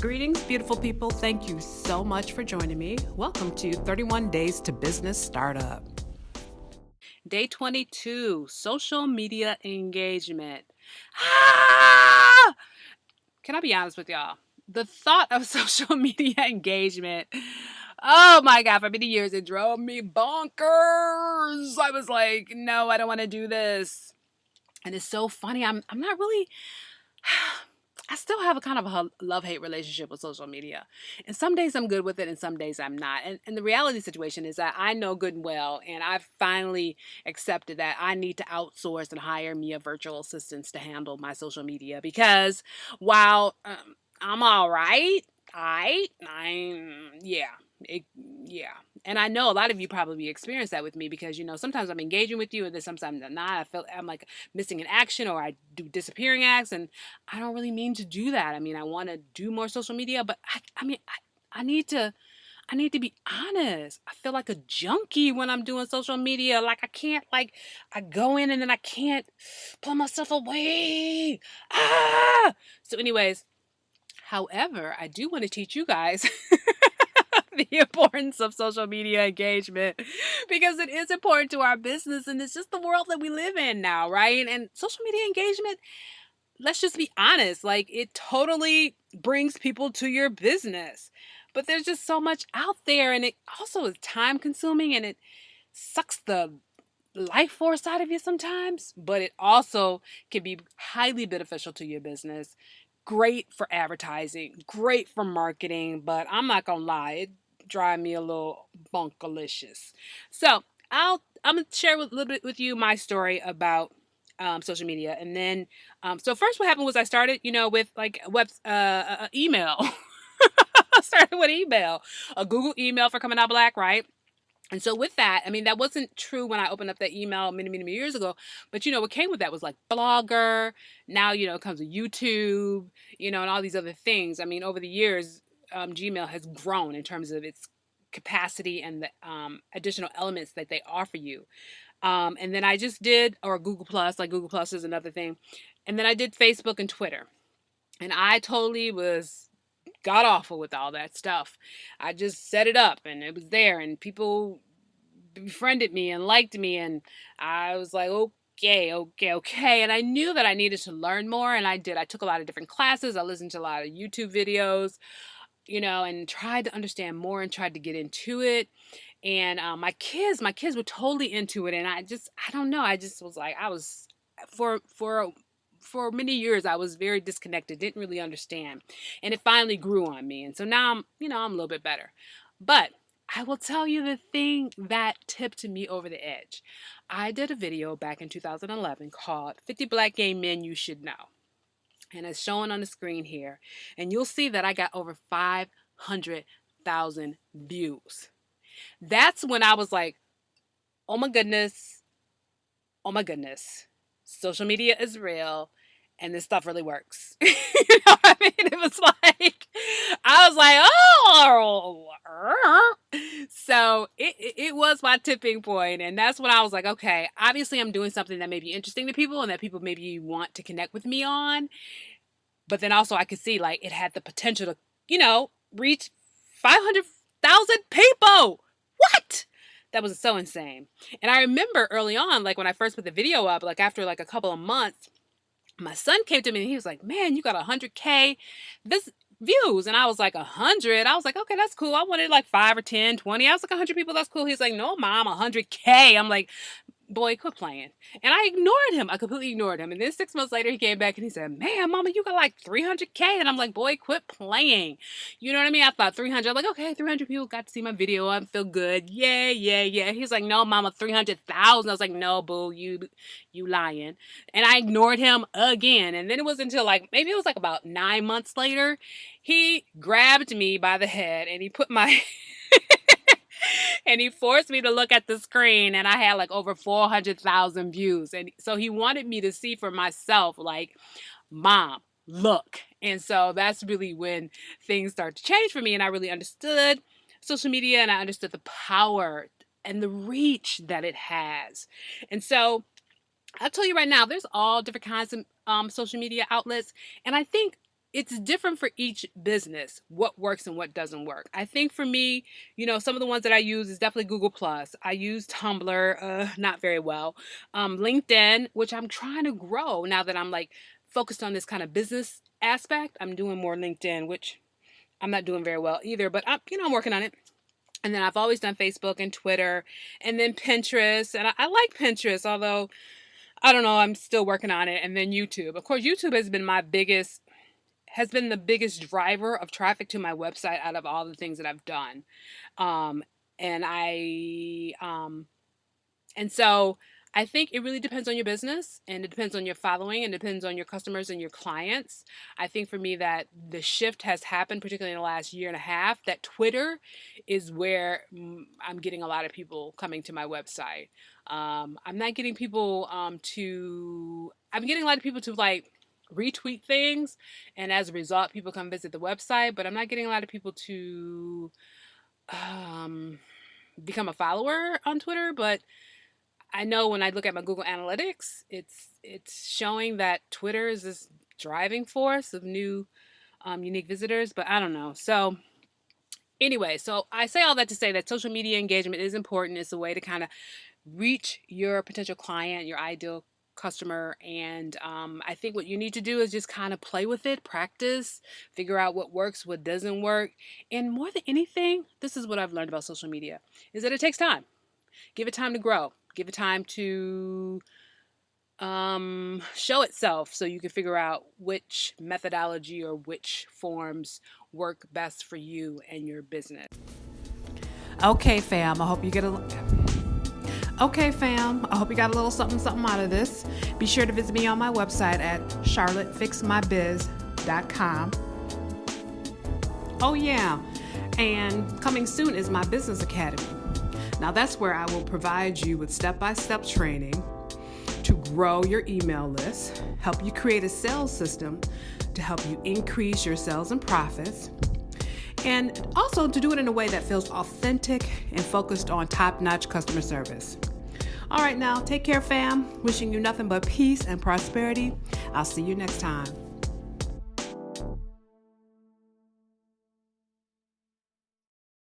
Greetings, beautiful people. Thank you so much for joining me. Welcome to 31 Days to Business Startup. Day 22, social media engagement. Can I be honest with y'all? The thought of social media engagement, oh my God, for many years it drove me bonkers. I was like, no, I don't want to do this. And it's so funny. I'm not really I still have a kind of a love-hate relationship with social media. And some days I'm good with it and some days I'm not. And the reality situation is that I know good and well, and I've finally accepted that I need to outsource and hire me a virtual assistants to handle my social media because while I'm all right, yeah. Yeah. And I know a lot of you probably experienced that with me because, sometimes I'm engaging with you and then sometimes I'm not. I feel I'm like missing an action or I do disappearing acts and I don't really mean to do that. I mean, I want to do more social media, but I need to be honest. I feel like a junkie when I'm doing social media. Like I can't I go in and then I can't pull myself away. So anyways, however, I do want to teach you guys the importance of social media engagement because it is important to our business and it's just the world that we live in now, right? And social media engagement, let's just be honest, like it totally brings people to your business. But there's just so much out there and it also is time consuming and it sucks the life force out of you sometimes, but it also can be highly beneficial to your business. Great for advertising, great for marketing, but I'm not gonna lie, it drives me a little bunkalicious. So I'm gonna share a little bit with you my story about social media, and then so first what happened was I started, with like email. I started with email, a Google email for coming out black, right? And so with that, I mean, that wasn't true when I opened up that email many, many, many years ago. But, what came with that was like Blogger. Now, it comes with YouTube, and all these other things. I mean, over the years, Gmail has grown in terms of its capacity and the additional elements that they offer you. And then I just did, or Google Plus, like Google Plus is another thing. And then I did Facebook and Twitter. And I totally was god awful with all that stuff. I just set it up and it was there and people befriended me and liked me and I was like, okay. And I knew that I needed to learn more and I did. I took a lot of different classes. I listened to a lot of YouTube videos, and tried to understand more and tried to get into it. And my kids were totally into it. And I don't know. I just was like, I was for many years I was very disconnected, didn't really understand. And it finally grew on me. And so now I'm a little bit better. But I will tell you the thing that tipped me over the edge. I did a video back in 2011 called 50 Black Gay Men You Should Know. And it's showing on the screen here. And you'll see that I got over 500,000 views. That's when I was like, oh my goodness. Social media is real and this stuff really works. You know what I mean? It was like, I was like, oh. So it was my tipping point. And that's when I was like, okay, obviously I'm doing something that may be interesting to people and that people maybe want to connect with me on. But then also I could see like it had the potential to, reach 500,000 people. What? That was so insane. And I remember early on, like when I first put the video up, like after like a couple of months, my son came to me and he was like, man, you got 100K views. And I was like, 100? I was like, okay, that's cool. I wanted like 5 or 10, 20. I was like, 100 people, that's cool. He's like, no, mom, 100K. I'm like, boy, quit playing. And I ignored him. I completely ignored him. And then 6 months later, he came back and he said, man, mama, you got like 300K. And I'm like, boy, quit playing. You know what I mean? I thought 300. I'm like, okay, 300 people got to see my video. I feel good. Yeah. He's like, no, mama, 300,000. I was like, no, boo, you lying. And I ignored him again. And then it was until like, maybe it was like about 9 months later, he grabbed me by the head and he put my... and he forced me to look at the screen and I had like over 400,000 views. And so he wanted me to see for myself, like, mom, look. And so that's really when things started to change for me. And I really understood social media and I understood the power and the reach that it has. And so I'll tell you right now, there's all different kinds of social media outlets. And I think it's different for each business, what works and what doesn't work. I think for me, some of the ones that I use is definitely Google Plus. I use Tumblr, not very well. LinkedIn, which I'm trying to grow now that I'm like focused on this kind of business aspect. I'm doing more LinkedIn, which I'm not doing very well either, but I'm working on it. And then I've always done Facebook and Twitter, and then Pinterest. And I like Pinterest, although I don't know, I'm still working on it. And then YouTube. Of course, YouTube has been the biggest driver of traffic to my website out of all the things that I've done. Um, and so I think it really depends on your business, and it depends on your following, and it depends on your customers and your clients. I think for me that the shift has happened, particularly in the last year and a half, that Twitter is where I'm getting a lot of people coming to my website. I'm not getting people I'm getting a lot of people to like retweet things, and as a result people come visit the website, but I'm not getting a lot of people to become a follower on Twitter. But I know when I look at my Google Analytics, it's showing that Twitter is this driving force of new unique visitors, but I don't know. So anyway, so I say all that to say that social media engagement is important. It's a way to kind of reach your potential client, your ideal customer. And I think what you need to do is just kind of play with it, practice, figure out what works, what doesn't work. And more than anything, this is what I've learned about social media, is that it takes time. Give it time to grow. Give it time to show itself, so you can figure out which methodology or which forms work best for you and your business. Okay, fam, I hope you got a little something out of this. Be sure to visit me on my website at charlottefixmybiz.com. Oh yeah, and coming soon is my business academy. Now that's where I will provide you with step-by-step training to grow your email list, help you create a sales system to help you increase your sales and profits, and also to do it in a way that feels authentic and focused on top-notch customer service. All right, now take care, fam. Wishing you nothing but peace and prosperity. I'll see you next time.